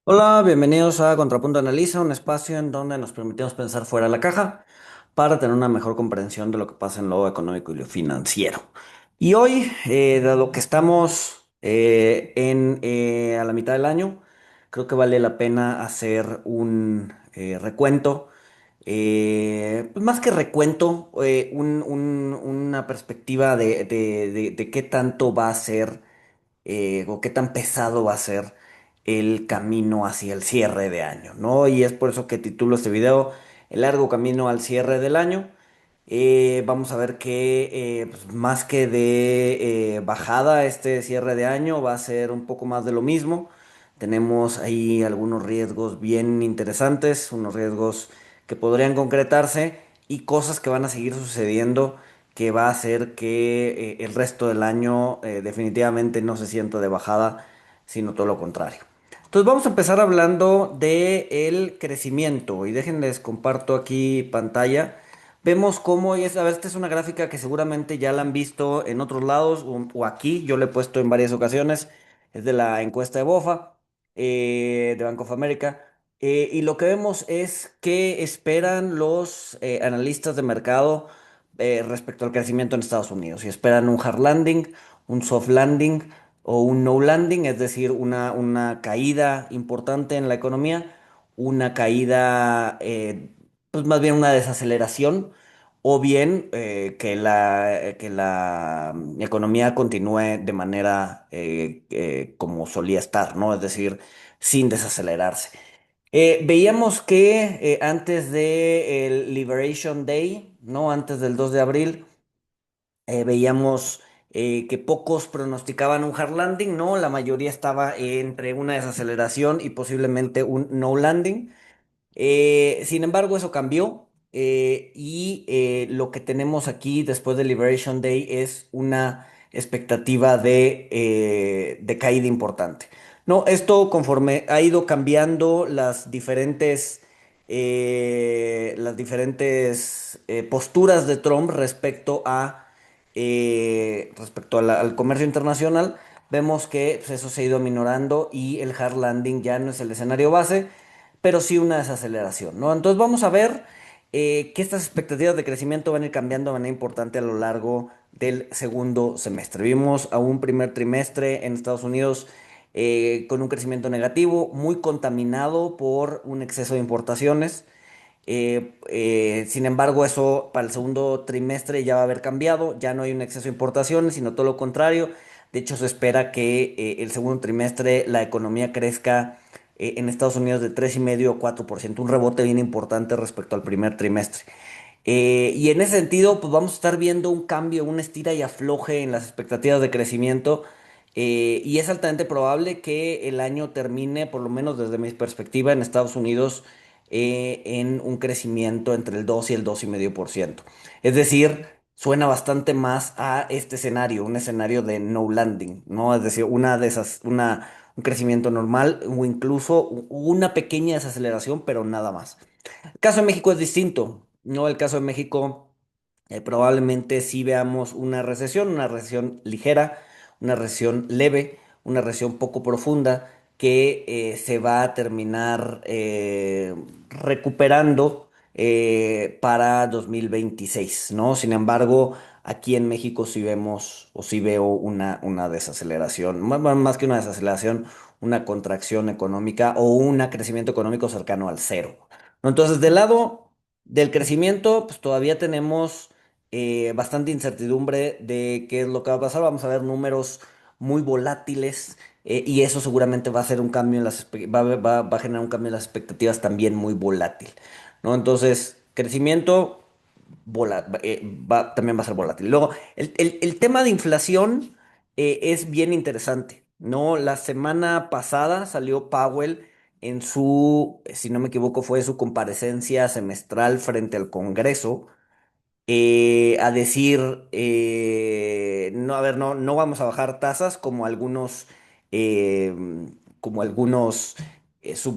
Hola, bienvenidos a Contrapunto Analiza, un espacio en donde nos permitimos pensar fuera de la caja para tener una mejor comprensión de lo que pasa en lo económico y lo financiero. Y hoy, dado que estamos a la mitad del año, creo que vale la pena hacer un recuento. Pues más que recuento, una perspectiva de qué tanto va a ser o qué tan pesado va a ser el camino hacia el cierre de año, ¿no? Y es por eso que titulo este video El largo camino al cierre del año. Vamos a ver que pues, más que de bajada este cierre de año va a ser un poco más de lo mismo. Tenemos ahí algunos riesgos bien interesantes, unos riesgos que podrían concretarse y cosas que van a seguir sucediendo que va a hacer que el resto del año definitivamente no se sienta de bajada, sino todo lo contrario. Entonces vamos a empezar hablando de el crecimiento y déjenles comparto aquí pantalla. Vemos cómo es, a ver, esta es una gráfica que seguramente ya la han visto en otros lados o aquí, yo la he puesto en varias ocasiones, es de la encuesta de BOFA, de Bank of America. Y lo que vemos es qué esperan los analistas de mercado respecto al crecimiento en Estados Unidos. Si esperan un hard landing, un soft landing o un no landing, es decir, una caída importante en la economía, una caída, pues más bien una desaceleración, o bien que la economía continúe de manera como solía estar, ¿no? Es decir, sin desacelerarse. Veíamos que antes del Liberation Day, ¿no? Antes del 2 de abril, veíamos que pocos pronosticaban un hard landing, ¿no? La mayoría estaba entre una desaceleración y posiblemente un no landing. Sin embargo, eso cambió y lo que tenemos aquí después de Liberation Day es una expectativa de caída importante. No, esto conforme ha ido cambiando las diferentes posturas de Trump al comercio internacional, vemos que pues, eso se ha ido minorando y el hard landing ya no es el escenario base pero sí una desaceleración, ¿no? Entonces vamos a ver que estas expectativas de crecimiento van a ir cambiando de manera importante a lo largo del segundo semestre. Vimos a un primer trimestre en Estados Unidos con un crecimiento negativo, muy contaminado por un exceso de importaciones. Sin embargo, eso para el segundo trimestre ya va a haber cambiado, ya no hay un exceso de importaciones, sino todo lo contrario. De hecho, se espera que el segundo trimestre la economía crezca en Estados Unidos de 3,5 o 4%, un rebote bien importante respecto al primer trimestre. Y en ese sentido, pues vamos a estar viendo un cambio, un estira y afloje en las expectativas de crecimiento. Y es altamente probable que el año termine, por lo menos desde mi perspectiva, en Estados Unidos, en un crecimiento entre el 2 y el 2,5%. Es decir, suena bastante más a este escenario, un escenario de no landing, ¿no? Es decir, un crecimiento normal o incluso una pequeña desaceleración, pero nada más. El caso de México es distinto, ¿no? El caso de México probablemente sí veamos una recesión ligera, una recesión leve, una recesión poco profunda que se va a terminar recuperando para 2026, ¿no? Sin embargo, aquí en México sí vemos o sí veo una desaceleración, más que una desaceleración, una contracción económica o un crecimiento económico cercano al cero, ¿no? Entonces, del lado del crecimiento, pues todavía tenemos bastante incertidumbre de qué es lo que va a pasar. Vamos a ver números muy volátiles y eso seguramente va a hacer un cambio va a generar un cambio en las expectativas también muy volátil, ¿no? Entonces, crecimiento también va a ser volátil. Luego, el tema de inflación es bien interesante, ¿no? La semana pasada salió Powell en si no me equivoco, fue su comparecencia semestral frente al Congreso, a decir, no, a ver, no vamos a bajar tasas eh, como algunos,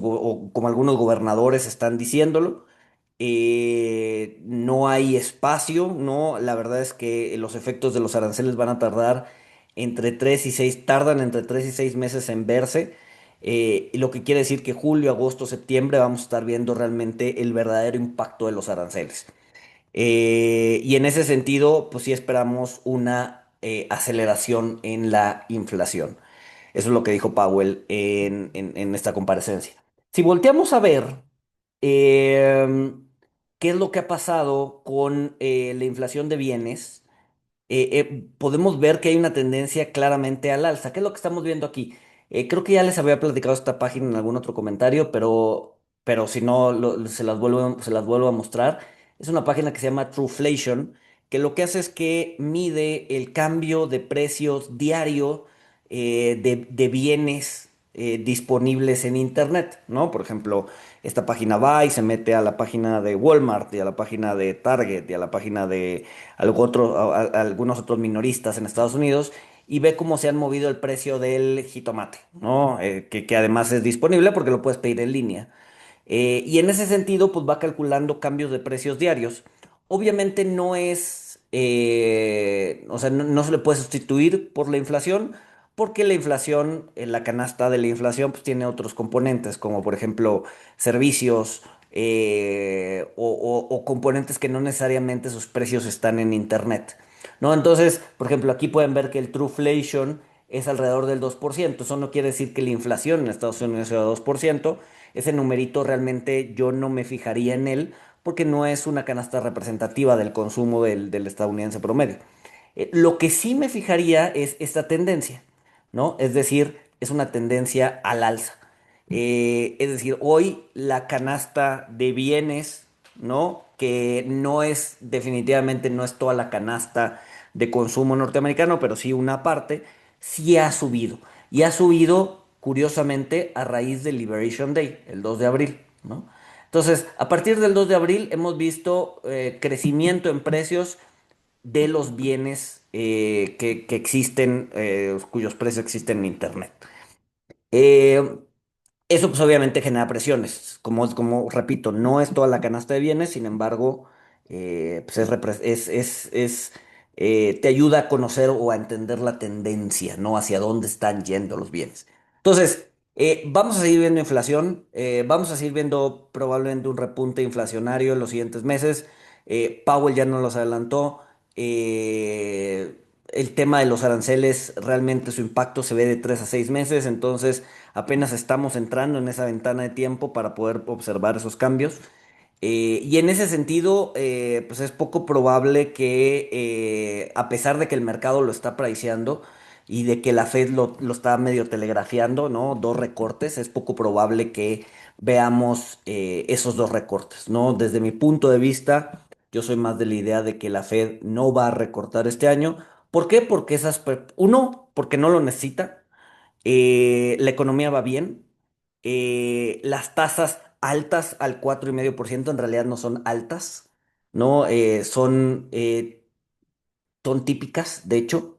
o como algunos gobernadores están diciéndolo. No hay espacio, ¿no? La verdad es que los efectos de los aranceles van a tardan entre 3 y 6 meses en verse. lo que quiere decir que julio, agosto, septiembre vamos a estar viendo realmente el verdadero impacto de los aranceles. Y en ese sentido, pues sí esperamos una aceleración en la inflación. Eso es lo que dijo Powell en esta comparecencia. Si volteamos a ver qué es lo que ha pasado con la inflación de bienes, podemos ver que hay una tendencia claramente al alza. ¿Qué es lo que estamos viendo aquí? Creo que ya les había platicado esta página en algún otro comentario, pero si no, se las vuelvo a mostrar. Es una página que se llama Trueflation, que lo que hace es que mide el cambio de precios diario de bienes disponibles en Internet, ¿no? Por ejemplo, esta página va y se mete a la página de Walmart y a la página de Target y a la página de algunos otros minoristas en Estados Unidos y ve cómo se han movido el precio del jitomate, ¿no? Que además es disponible porque lo puedes pedir en línea. Y en ese sentido, pues va calculando cambios de precios diarios. Obviamente no es, o sea, no se le puede sustituir por la inflación, porque la inflación, la canasta de la inflación, pues tiene otros componentes, como por ejemplo servicios o componentes que no necesariamente sus precios están en internet, ¿no? Entonces, por ejemplo, aquí pueden ver que el Trueflation es alrededor del 2%. Eso no quiere decir que la inflación en Estados Unidos sea 2%. Ese numerito realmente yo no me fijaría en él porque no es una canasta representativa del consumo del estadounidense promedio. Lo que sí me fijaría es esta tendencia, ¿no? Es decir, es una tendencia al alza. Es decir, hoy la canasta de bienes, ¿no? Que no es, definitivamente no es toda la canasta de consumo norteamericano, pero sí una parte, sí ha subido. Y ha subido, curiosamente, a raíz del Liberation Day, el 2 de abril, ¿no? Entonces, a partir del 2 de abril hemos visto crecimiento en precios de los bienes que existen, cuyos precios existen en Internet. Eh, Eso pues obviamente genera presiones, como repito, no es toda la canasta de bienes, sin embargo, pues te ayuda a conocer o a entender la tendencia, ¿no? Hacia dónde están yendo los bienes. Entonces, vamos a seguir viendo inflación, vamos a seguir viendo probablemente un repunte inflacionario en los siguientes meses. Powell ya nos los adelantó. El tema de los aranceles, realmente su impacto se ve de 3 a 6 meses, entonces apenas estamos entrando en esa ventana de tiempo para poder observar esos cambios. Y en ese sentido, pues es poco probable que, a pesar de que el mercado lo está priceando y de que la Fed lo está medio telegrafiando, ¿no? Dos recortes, es poco probable que veamos esos dos recortes, ¿no? Desde mi punto de vista, yo soy más de la idea de que la Fed no va a recortar este año. ¿Por qué? Porque uno, porque no lo necesita. La economía va bien. Las tasas altas al 4,5% en realidad no son altas, ¿no? Son típicas, de hecho.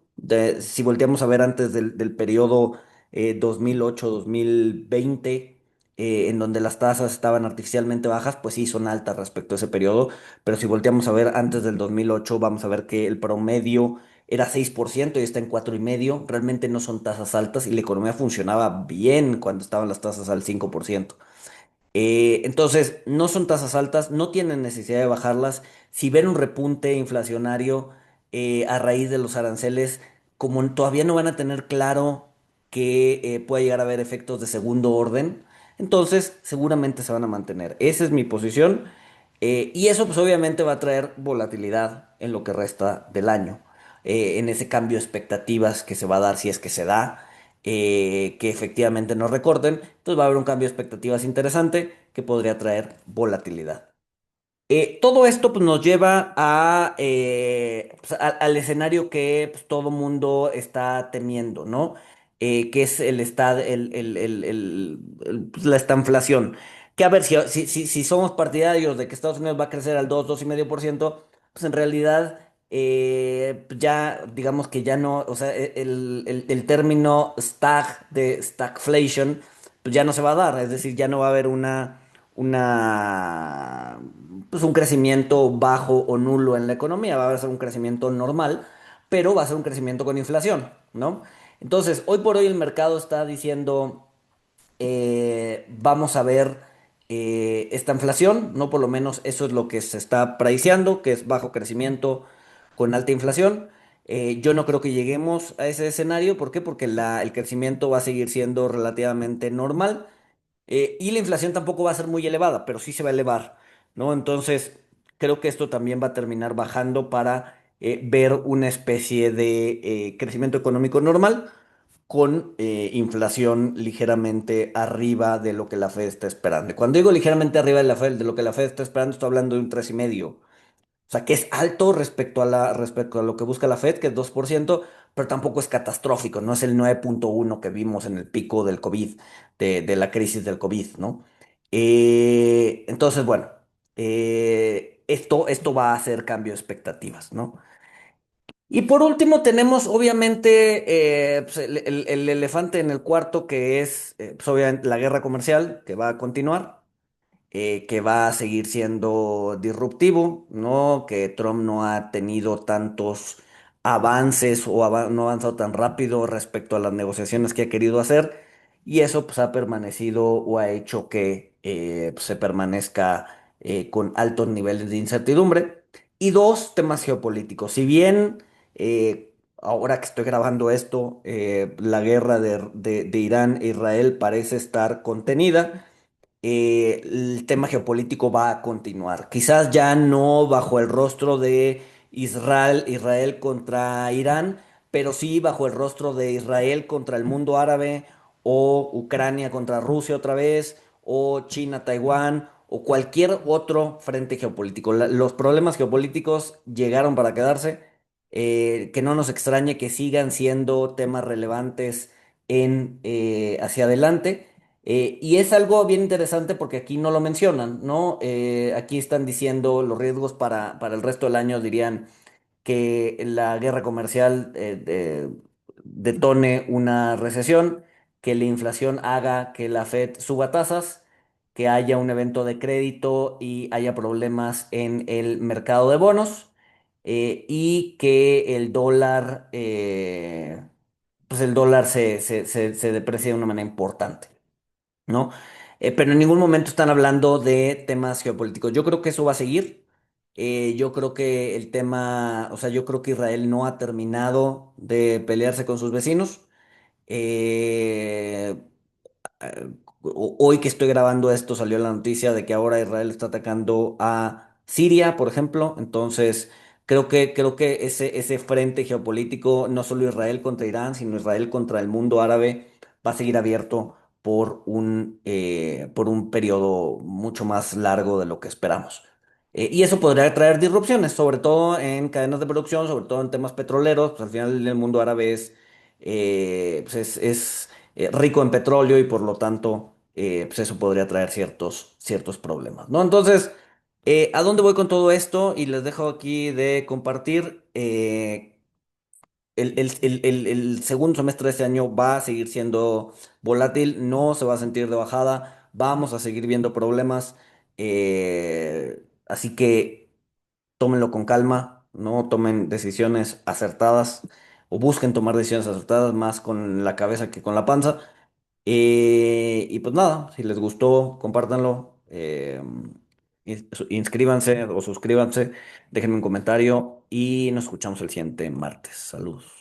Si volteamos a ver antes del periodo 2008-2020, en donde las tasas estaban artificialmente bajas, pues sí, son altas respecto a ese periodo. Pero si volteamos a ver antes del 2008, vamos a ver que el promedio era 6% y está en 4,5%. Realmente no son tasas altas y la economía funcionaba bien cuando estaban las tasas al 5%. Entonces, no son tasas altas, no tienen necesidad de bajarlas. Si ven un repunte inflacionario a raíz de los aranceles, como todavía no van a tener claro que puede llegar a haber efectos de segundo orden, entonces seguramente se van a mantener. Esa es mi posición. Y eso pues obviamente va a traer volatilidad en lo que resta del año, en ese cambio de expectativas que se va a dar si es que se da, que efectivamente no recorten. Entonces va a haber un cambio de expectativas interesante que podría traer volatilidad. Todo esto pues, nos lleva al escenario que pues, todo mundo está temiendo, ¿no? Que es pues, la estanflación. Que a ver, si somos partidarios de que Estados Unidos va a crecer al 2,5%, pues en realidad pues, ya digamos que ya no, o sea, el término de stagflation, pues ya no se va a dar, es decir, ya no va a haber una, pues un crecimiento bajo o nulo en la economía, va a ser un crecimiento normal, pero va a ser un crecimiento con inflación, ¿no? Entonces, hoy por hoy el mercado está diciendo, vamos a ver esta inflación, ¿no? Por lo menos eso es lo que se está priceando, que es bajo crecimiento con alta inflación. Yo no creo que lleguemos a ese escenario. ¿Por qué? Porque el crecimiento va a seguir siendo relativamente normal. Y la inflación tampoco va a ser muy elevada, pero sí se va a elevar, ¿no? Entonces, creo que esto también va a terminar bajando para ver una especie de crecimiento económico normal con inflación ligeramente arriba de lo que la Fed está esperando. Y cuando digo ligeramente arriba de de lo que la Fed está esperando, estoy hablando de un 3,5. O sea, que es alto respecto a lo que busca la Fed, que es 2%, pero tampoco es catastrófico, no es el 9,1 que vimos en el pico del COVID, de la crisis del COVID, ¿no? Entonces, bueno, esto va a hacer cambio de expectativas, ¿no? Y por último tenemos obviamente pues, el elefante en el cuarto, que es pues, obviamente la guerra comercial, que va a continuar, que va a seguir siendo disruptivo, ¿no? Que Trump no ha tenido tantos avances o no ha avanzado tan rápido respecto a las negociaciones que ha querido hacer, y eso pues ha permanecido o ha hecho que pues, se permanezca con altos niveles de incertidumbre. Y dos, temas geopolíticos. Si bien ahora que estoy grabando esto, la guerra de Irán e Israel parece estar contenida, el tema geopolítico va a continuar. Quizás ya no bajo el rostro de Israel contra Irán, pero sí bajo el rostro de Israel contra el mundo árabe, o Ucrania contra Rusia otra vez, o China, Taiwán, o cualquier otro frente geopolítico. Los problemas geopolíticos llegaron para quedarse. Que no nos extrañe que sigan siendo temas relevantes hacia adelante. Y es algo bien interesante porque aquí no lo mencionan, ¿no? Aquí están diciendo los riesgos para el resto del año, dirían que la guerra comercial detone una recesión, que la inflación haga que la Fed suba tasas, que haya un evento de crédito y haya problemas en el mercado de bonos, y que pues el dólar se deprecie de una manera importante, ¿no? Pero en ningún momento están hablando de temas geopolíticos. Yo creo que eso va a seguir. Yo creo que el tema, o sea, yo creo que Israel no ha terminado de pelearse con sus vecinos. Eh, Hoy que estoy grabando esto salió la noticia de que ahora Israel está atacando a Siria, por ejemplo. Entonces, creo que ese frente geopolítico, no solo Israel contra Irán, sino Israel contra el mundo árabe, va a seguir abierto por un periodo mucho más largo de lo que esperamos. Y eso podría traer disrupciones, sobre todo en cadenas de producción, sobre todo en temas petroleros. Pues al final el mundo árabe es rico en petróleo, y por lo tanto, pues eso podría traer ciertos problemas, ¿no? Entonces, ¿a dónde voy con todo esto? Y les dejo aquí de compartir. El segundo semestre de este año va a seguir siendo volátil, no se va a sentir de bajada, vamos a seguir viendo problemas, así que tómenlo con calma, no tomen decisiones acertadas o busquen tomar decisiones acertadas más con la cabeza que con la panza. Y pues nada, si les gustó, compártanlo, inscríbanse o suscríbanse, déjenme un comentario y nos escuchamos el siguiente martes. Saludos.